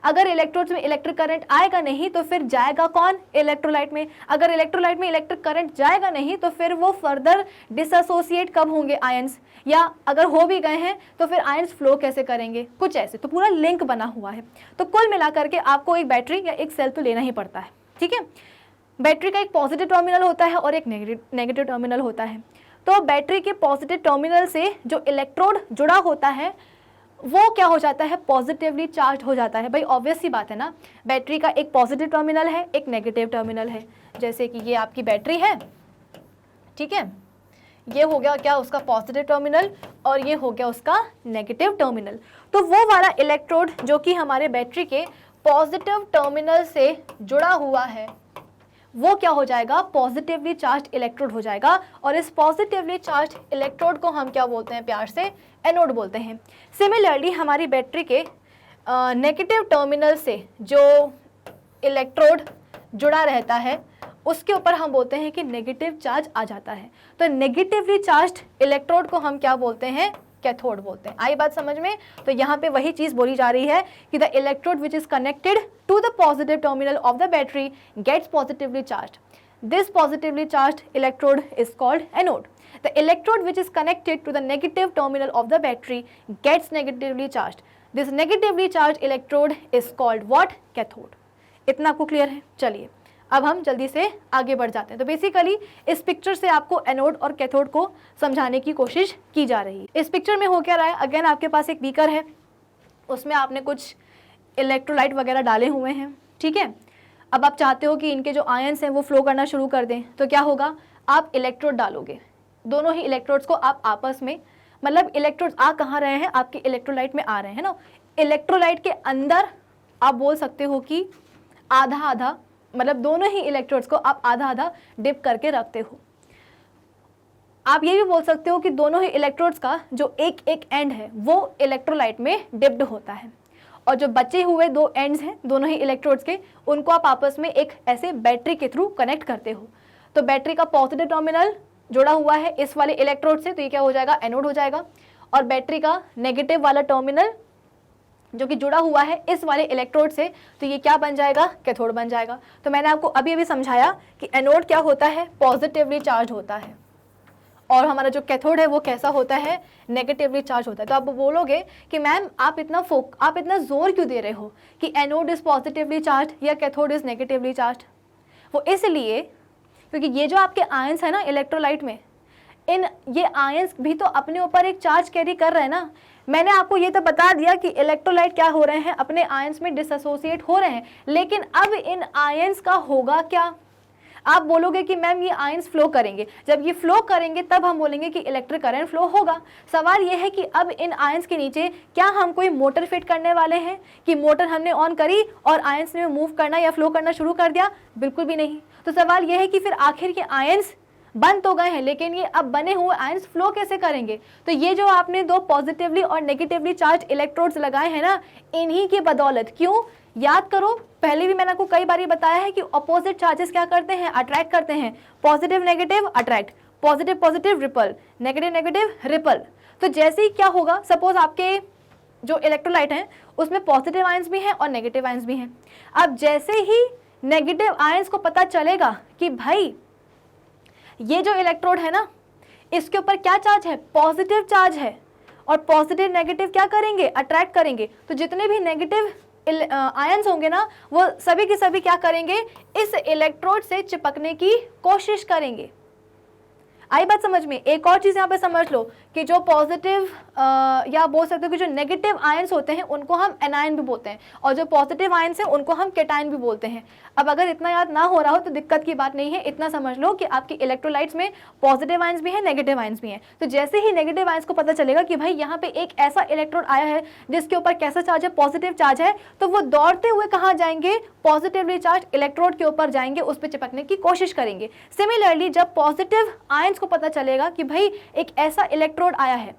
अगर इलेक्ट्रोड्स में इलेक्ट्रिक करंट आएगा नहीं तो फिर जाएगा कौन? इलेक्ट्रोलाइट में। अगर इलेक्ट्रोलाइट में इलेक्ट्रिक करंट जाएगा नहीं तो फिर वो फर्दर डिसएसोसिएट कब होंगे आयंस, या अगर हो भी गए हैं तो फिर आयंस फ्लो कैसे करेंगे? कुछ ऐसे। तो पूरा लिंक बना हुआ है। तो कुल मिलाकर के आपको एक बैटरी या एक सेल तो लेना ही पड़ता है। ठीक है, बैटरी का एक पॉजिटिव टर्मिनल होता है और एक नेगेटिव टर्मिनल होता है। तो बैटरी के पॉजिटिव टर्मिनल से जो इलेक्ट्रोड जुड़ा होता है वो क्या हो जाता है? पॉजिटिवली चार्ज हो जाता है। भाई ऑब्वियस सी बात है ना, बैटरी का एक पॉजिटिव टर्मिनल है, एक नेगेटिव टर्मिनल है। जैसे कि ये आपकी बैटरी है, ठीक है, ये हो गया क्या? उसका पॉजिटिव टर्मिनल, और ये हो गया उसका नेगेटिव टर्मिनल। तो वो वाला इलेक्ट्रोड जो कि हमारे बैटरी के पॉजिटिव टर्मिनल से जुड़ा हुआ है वो क्या हो जाएगा? पॉजिटिवली चार्ज्ड इलेक्ट्रोड हो जाएगा। और इस पॉजिटिवली चार्ज्ड इलेक्ट्रोड को हम क्या बोलते हैं? प्यार से एनोड बोलते हैं। सिमिलरली हमारी बैटरी के नेगेटिव टर्मिनल से जो इलेक्ट्रोड जुड़ा रहता है उसके ऊपर हम बोलते हैं कि नेगेटिव चार्ज आ जाता है। तो नेगेटिवली चार्ज्ड इलेक्ट्रोड को हम क्या बोलते हैं? कैथोड बोलते हैं। आई बात समझ में? तो यहाँ पे वही चीज़ बोली जा रही है कि the electrode which is connected to the positive terminal of the battery gets positively charged. This positively charged electrode is called anode. The electrode which is connected to the negative terminal of the battery gets negatively charged. This negatively charged electrode is called what? Cathode. इतना आपको clear है? चलिए अब हम जल्दी से आगे बढ़ जाते हैं। तो बेसिकली इस पिक्चर से आपको एनोड और कैथोड को समझाने की कोशिश की जा रही है। इस पिक्चर में हो क्या रहा है? अगेन आपके पास एक बीकर है, उसमें आपने कुछ इलेक्ट्रोलाइट वगैरह डाले हुए हैं, ठीक है। अब आप चाहते हो कि इनके जो आयंस हैं वो फ्लो करना शुरू कर दें, तो क्या होगा? आप इलेक्ट्रोड डालोगे, दोनों ही इलेक्ट्रोड्स को आप आपस में, मतलब इलेक्ट्रोड्स आ कहाँ रहे हैं? आपके इलेक्ट्रोलाइट में आ रहे हैं ना। इलेक्ट्रोलाइट के अंदर आप बोल सकते हो कि आधा आधा, मतलब दोनों ही इलेक्ट्रोड्स को आप आधा आधा डिप करके रखते हो। आप ये भी बोल सकते हो कि दोनों ही इलेक्ट्रोड्स का जो एक एक एंड है वो इलेक्ट्रोलाइट में डिप्ड होता है, और जो बचे हुए 2 एंड्स हैं दोनों ही इलेक्ट्रोड्स के, उनको आप आपस में एक ऐसे बैटरी के थ्रू कनेक्ट करते हो। तो बैटरी का पॉजिटिव टर्मिनल जुड़ा हुआ है इस वाले इलेक्ट्रोड से, तो ये क्या हो जाएगा, एनोड हो जाएगा। और बैटरी का नेगेटिव वाला टर्मिनल जो कि जुड़ा हुआ है इस वाले इलेक्ट्रोड से, तो ये क्या बन जाएगा, कैथोड बन जाएगा। तो मैंने आपको अभी अभी समझाया कि एनोड क्या होता है, पॉजिटिवली चार्ज होता है, और हमारा जो कैथोड है वो कैसा होता है, नेगेटिवली चार्ज होता है। तो आप बोलोगे कि मैम आप इतना जोर क्यों दे रहे हो कि एनोड इज पॉजिटिवली चार्ज या कैथोड इज नेगेटिवली चार्ज। वो इसलिए क्योंकि ये जो आपके आयंस है ना इलेक्ट्रोलाइट में, ये आयंस भी तो अपने ऊपर एक चार्ज कैरी कर रहे हैं ना। मैंने आपको ये तो बता दिया कि इलेक्ट्रोलाइट क्या हो रहे हैं, अपने आयंस में डिसएसोसिएट हो रहे हैं, लेकिन अब इन आयंस का होगा क्या। आप बोलोगे कि मैम ये आयंस फ्लो करेंगे, जब ये फ्लो करेंगे तब हम बोलेंगे कि इलेक्ट्रिक करंट फ्लो होगा। सवाल ये है कि अब इन आयंस के नीचे क्या हम कोई मोटर फिट करने वाले हैं कि मोटर हमने ऑन करी और आयंस ने मूव करना या फ्लो करना शुरू कर दिया, बिल्कुल भी नहीं। तो सवाल ये है कि फिर आखिर ये आयंस बन तो गए हैं, लेकिन ये अब बने हुए आयंस फ्लो कैसे करेंगे। तो ये जो आपने 2 पॉजिटिवली और नेगेटिवली चार्ज इलेक्ट्रोड्स लगाए हैं ना, इन्हीं की बदौलत, क्यों, याद करो, पहले भी मैंने आपको कई बार बताया है कि अपोजिट चार्जेस क्या करते हैं, अट्रैक्ट करते हैं। Positive negative attract, positive positive ripple, negative negative ripple. तो जैसे ही क्या होगा, सपोज आपके जो इलेक्ट्रोलाइट हैं उसमें पॉजिटिव आयंस भी हैं और नेगेटिव आयंस भी हैं। अब जैसे ही नेगेटिव आयंस को पता चलेगा कि भाई ये जो इलेक्ट्रोड है ना इसके ऊपर क्या चार्ज है, पॉजिटिव चार्ज है, और पॉजिटिव नेगेटिव क्या करेंगे, अट्रैक्ट करेंगे, तो जितने भी नेगेटिव आयंस होंगे ना वो सभी के सभी क्या करेंगे, इस इलेक्ट्रोड से चिपकने की कोशिश करेंगे। आई बात समझ में। एक और चीज़ यहाँ पे समझ लो कि जो पॉजिटिव या बोल सकते हो कि जो नेगेटिव आयंस होते हैं उनको हम एनायन भी बोलते हैं, और जो पॉजिटिव आयंस हैं उनको हम कैटायन भी बोलते हैं। अब अगर इतना याद ना हो रहा हो तो दिक्कत की बात नहीं है, इतना समझ लो कि आपके इलेक्ट्रोलाइट्स में पॉजिटिव आयंस भी हैं, नेगेटिव आयंस भी हैं। तो जैसे ही नेगेटिव आयंस को पता चलेगा कि भाई यहाँ पे एक ऐसा इलेक्ट्रोड आया है जिसके ऊपर कैसा चार्ज है, पॉजिटिव चार्ज है, तो वो दौड़ते हुए कहाँ जाएंगे, पॉजिटिवली चार्ज इलेक्ट्रोड के ऊपर जाएंगे, उस पर चिपकने की कोशिश करेंगे। सिमिलरली जब पॉजिटिव आयंस को पता चलेगा कि भाई एक ऐसा इलेक्ट्रोड आया है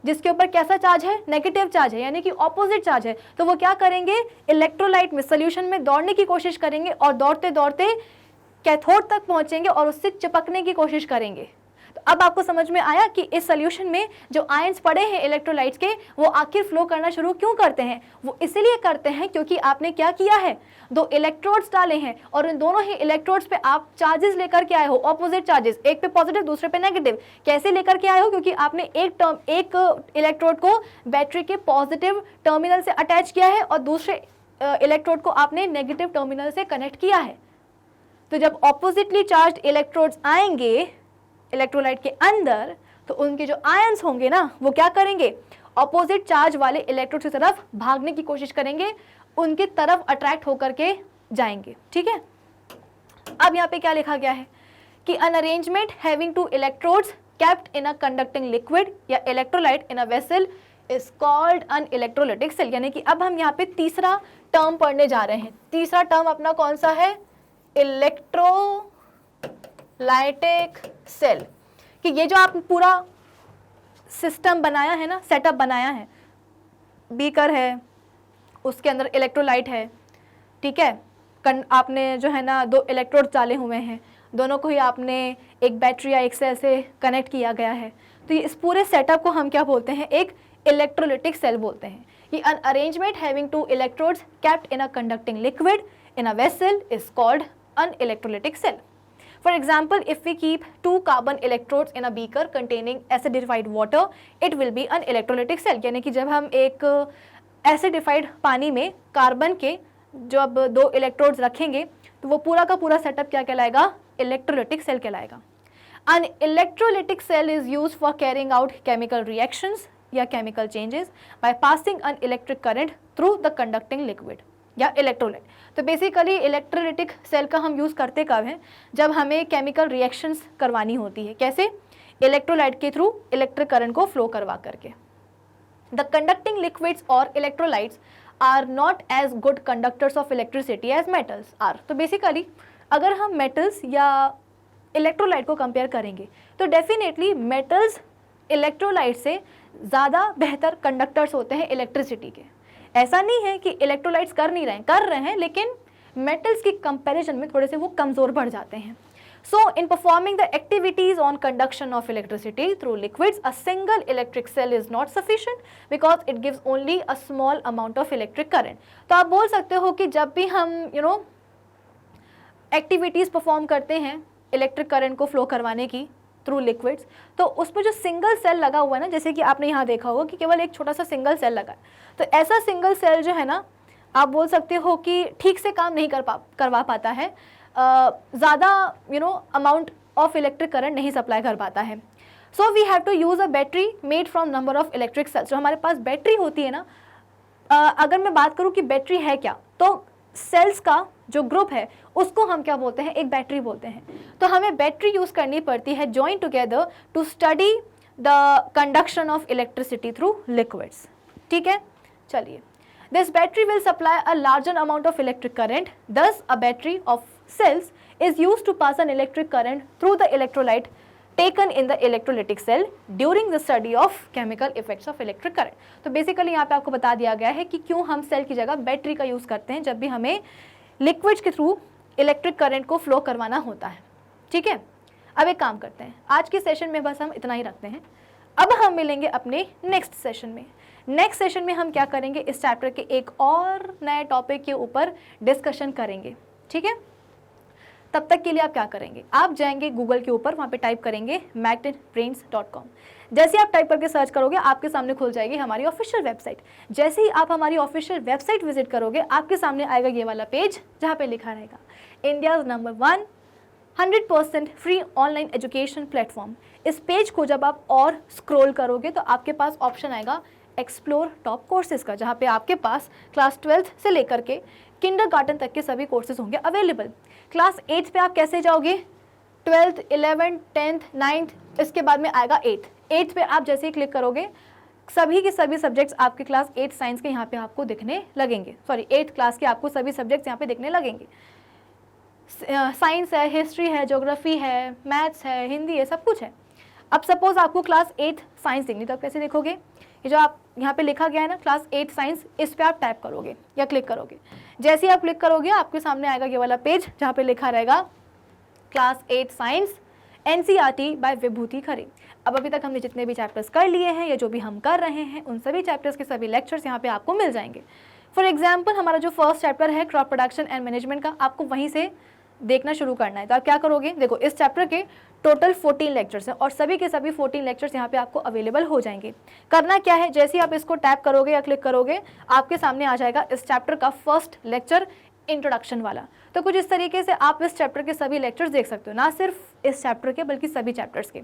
जिसके ऊपर कैसा चार्ज है, नेगेटिव चार्ज है, यानी कि ऑपोजिट चार्ज है, तो वो क्या करेंगे, इलेक्ट्रोलाइट में सॉल्यूशन में दौड़ने की कोशिश करेंगे और दौड़ते दौड़ते कैथोड तक पहुंचेंगे और उससे चिपकने की कोशिश करेंगे। तो अब आपको समझ में आया कि इस सॉल्यूशन में जो आयंस पड़े हैं इलेक्ट्रोलाइट्स के, वो आखिर फ्लो करना शुरू क्यों करते हैं। वो इसलिए करते हैं क्योंकि आपने क्या किया है, 2 इलेक्ट्रोड्स डाले हैं और इन दोनों ही इलेक्ट्रोड्स पे आप चार्जेस लेकर के आए हो, ऑपोजिट चार्जेस, एक पे पॉजिटिव दूसरे पे नेगेटिव। कैसे लेकर के आए हो, क्योंकि आपने एक इलेक्ट्रोड को बैटरी के पॉजिटिव टर्मिनल से अटैच किया है और दूसरे इलेक्ट्रोड को आपने नेगेटिव टर्मिनल से कनेक्ट किया है। तो जब ऑपोजिटली चार्ज इलेक्ट्रोड्स आएंगे इलेक्ट्रोलाइट के अंदर, तो उनके जो आयंस होंगे ना वो क्या करेंगे, ऑपोजिट चार्ज वाले इलेक्ट्रोड की तरफ भागने की कोशिश करेंगे, उनकी तरफ अट्रैक्ट होकर के जाएंगे। ठीक है। अब यहाँ पे क्या लिखा गया है कि an arrangement having 2 electrodes kept in a conducting liquid या electrolyte in a vessel is called an electrolytic cell. यानी कि अब हम यहाँ पे तीसरा टर्म पढ़ने जा रहे हैं। तीसरा टर्म अपना कौन सा है, इलेक्ट्रोलाइटिक सेल। कि ये जो आप पूरा सिस्टम बनाया है ना, सेटअप बनाया है, बीकर है, उसके अंदर इलेक्ट्रोलाइट है, ठीक है, आपने जो है ना 2 इलेक्ट्रोड डाले हुए हैं, दोनों को ही आपने एक बैटरी या एक सेल से कनेक्ट किया गया है। तो ये इस पूरे सेटअप को हम क्या बोलते हैं, एक इलेक्ट्रोलिटिक सेल बोलते हैं। ये an arrangement having 2 electrodes kept in a conducting liquid in a vessel is called an electrolytic cell. For example, if we keep 2 carbon electrodes in a beaker containing acidified water, it will be an electrolytic cell. यानी कि जब हम एक acidified पानी में carbon के जब 2 electrodes रखेंगे तो वो पूरा का पूरा सेटअप क्या कहलाएगा, इलेक्ट्रोलिटिक सेल कहलाएगा। An electrolytic cell is used for carrying out chemical reactions या chemical changes by passing an electric current through the conducting liquid या इलेक्ट्रोलाइट। तो बेसिकली इलेक्ट्रोलिटिक सेल का हम यूज़ करते कब हैं, जब हमें केमिकल रिएक्शंस करवानी होती है। कैसे, इलेक्ट्रोलाइट के थ्रू इलेक्ट्रिक करंट को फ्लो करवा करके। द कंडक्टिंग लिक्विड्स और electrolytes are not as good conductors of electricity as metals are. तो बेसिकली अगर हम मेटल्स या इलेक्ट्रोलाइट को कंपेयर करेंगे तो डेफिनेटली मेटल्स इलेक्ट्रोलाइट से ज़्यादा बेहतर कंडक्टर्स होते हैं इलेक्ट्रिसिटी के। ऐसा नहीं है कि इलेक्ट्रोलाइट्स कर नहीं रहे हैं, कर रहे हैं, लेकिन मेटल्स की कंपैरिजन में थोड़े से वो कमज़ोर पड़ जाते हैं. So, in performing the activities on conduction of electricity through liquids, a single electric cell is not sufficient because it gives only a small amount of electric current. तो आप बोल सकते हो कि जब भी हम एक्टिविटीज़ परफॉर्म करते हैं इलेक्ट्रिक करंट को फ्लो करवाने की थ्रू लिक्विड्स, तो उसमें जो सिंगल सेल लगा हुआ है ना, जैसे कि आपने यहाँ देखा होगा कि केवल एक छोटा सा सिंगल सेल लगा है, तो ऐसा सिंगल सेल जो है ना, आप बोल सकते हो कि ठीक से काम नहीं करवा पाता है, ज़्यादा अमाउंट ऑफ इलेक्ट्रिक करंट नहीं सप्लाई कर पाता है. So we have to use a battery made from number of electric cells. जो हमारे पास बैटरी होती है ना, अगर मैं बात करूँ कि बैटरी है क्या, तो सेल्स का जो ग्रुप है उसको हम क्या बोलते हैं, एक बैटरी बोलते हैं. तो हमें बैटरी यूज़ करनी पड़ती है join together to study the conduction of electricity through liquids. ठीक है, चलिए. This battery will supply a larger amount of electric current. Thus, a battery of cells is used to pass an electric current through the electrolyte taken in the electrolytic cell during the study of chemical effects of electric current. तो basically यहाँ पे आपको बता दिया गया है कि क्यों हम सेल की जगह बैटरी का यूज़ करते हैं जब भी हमें लिक्विड्स के थ्रू इलेक्ट्रिक करंट को फ्लो करवाना होता है. ठीक है, अब एक काम करते हैं, आज के सेशन में बस हम इतना ही रखते हैं. अब हम मिलेंगे अपने नेक्स्ट सेशन में. नेक्स्ट सेशन में हम क्या करेंगे, इस चैप्टर के एक और नए टॉपिक के ऊपर डिस्कशन करेंगे. ठीक है, तब तक के लिए आप क्या करेंगे, आप जाएंगे गूगल के ऊपर, वहाँ पे टाइप करेंगे magnetbrains.com. जैसे आप टाइप करके सर्च करोगे आपके सामने खुल जाएगी हमारी ऑफिशियल वेबसाइट. जैसे ही आप हमारी ऑफिशियल वेबसाइट विजिट करोगे आपके सामने आएगा ये वाला पेज जहाँ पे लिखा रहेगा India's number 1 100% free online education platform. इस पेज को जब आप और स्क्रॉल करोगे तो आपके पास ऑप्शन आएगा एक्सप्लोर टॉप कोर्सेज का, जहाँ पे आपके पास क्लास 12th से लेकर के किंडरगार्टन तक के सभी कोर्सेज होंगे अवेलेबल. क्लास 8th पे आप कैसे जाओगे, 12th 11th 10th 9th, इसके बाद में आएगा 8th पे आप जैसे ही क्लिक करोगे सभी के सभी सब्जेक्ट्स आपके क्लास 8 साइंस के यहाँ पे आपको दिखने लगेंगे. 8th क्लास के आपको सभी सब्जेक्ट्स यहाँ पे दिखने लगेंगे. साइंस है, हिस्ट्री है, ज्योग्राफी है, मैथ्स है, हिंदी है, सब कुछ है. अब सपोज आपको क्लास 8 साइंस देखनी, तो आप कैसे देखोगे, ये जो आप यहाँ पे लिखा गया है ना क्लास 8 साइंस, इस पे आप टाइप करोगे या क्लिक करोगे. जैसे ही आप क्लिक करोगे आपके सामने आएगा ये वाला पेज जहाँ पे लिखा रहेगा क्लास 8 साइंस NCERT बाय विभूति खरे. अब अभी तक हमने जितने भी चैप्टर्स कर लिए हैं या जो भी हम कर रहे हैं उन सभी चैप्टर्स के सभी लेक्चर्स यहाँ पे आपको मिल जाएंगे. फॉर एग्जाम्पल हमारा जो फर्स्ट चैप्टर है क्रॉप प्रोडक्शन एंड मैनेजमेंट का, आपको वहीं से देखना शुरू करना है. तो आप क्या करोगे, देखो इस चैप्टर के टोटल 14 लेक्चर्स हैं और सभी के सभी 14 लेक्चर्स यहाँ पे आपको अवेलेबल हो जाएंगे. करना क्या है, जैसे ही आप इसको टैप करोगे या क्लिक करोगे आपके सामने आ जाएगा इस चैप्टर का फर्स्ट लेक्चर इंट्रोडक्शन वाला. तो कुछ इस तरीके से आप इस चैप्टर के सभी लेक्चर्स देख सकते हो, ना सिर्फ इस चैप्टर के बल्कि सभी चैप्टर्स के.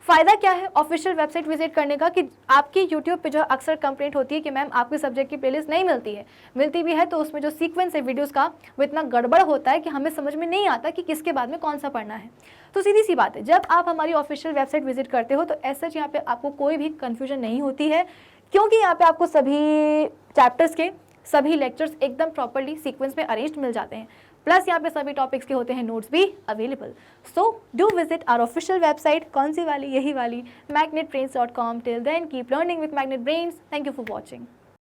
फ़ायदा क्या है ऑफिशियल वेबसाइट विजिट करने का, कि आपकी यूट्यूब पे जो अक्सर कंप्लेंट होती है कि मैम आपके सब्जेक्ट की प्लेलिस्ट नहीं मिलती है, मिलती भी है तो उसमें जो सीक्वेंस है वीडियोस का वो इतना गड़बड़ होता है कि हमें समझ में नहीं आता कि किसके बाद में कौन सा पढ़ना है. तो सीधी सी बात है, जब आप हमारी ऑफिशियल वेबसाइट विजिट करते हो तो ऐसा यहाँ पे आपको कोई भी कन्फ्यूजन नहीं होती है, क्योंकि यहाँ पे आपको सभी चैप्टर्स के सभी लेक्चर्स एकदम प्रॉपरली सीक्वेंस में अरेंज मिल जाते हैं. प्लस यहाँ पे सभी टॉपिक्स के होते हैं नोट्स भी available. So do visit our official website. कौन सी वाली, यही वाली magnetbrains.com. Till then keep learning with Magnet Brains. Thank you for watching.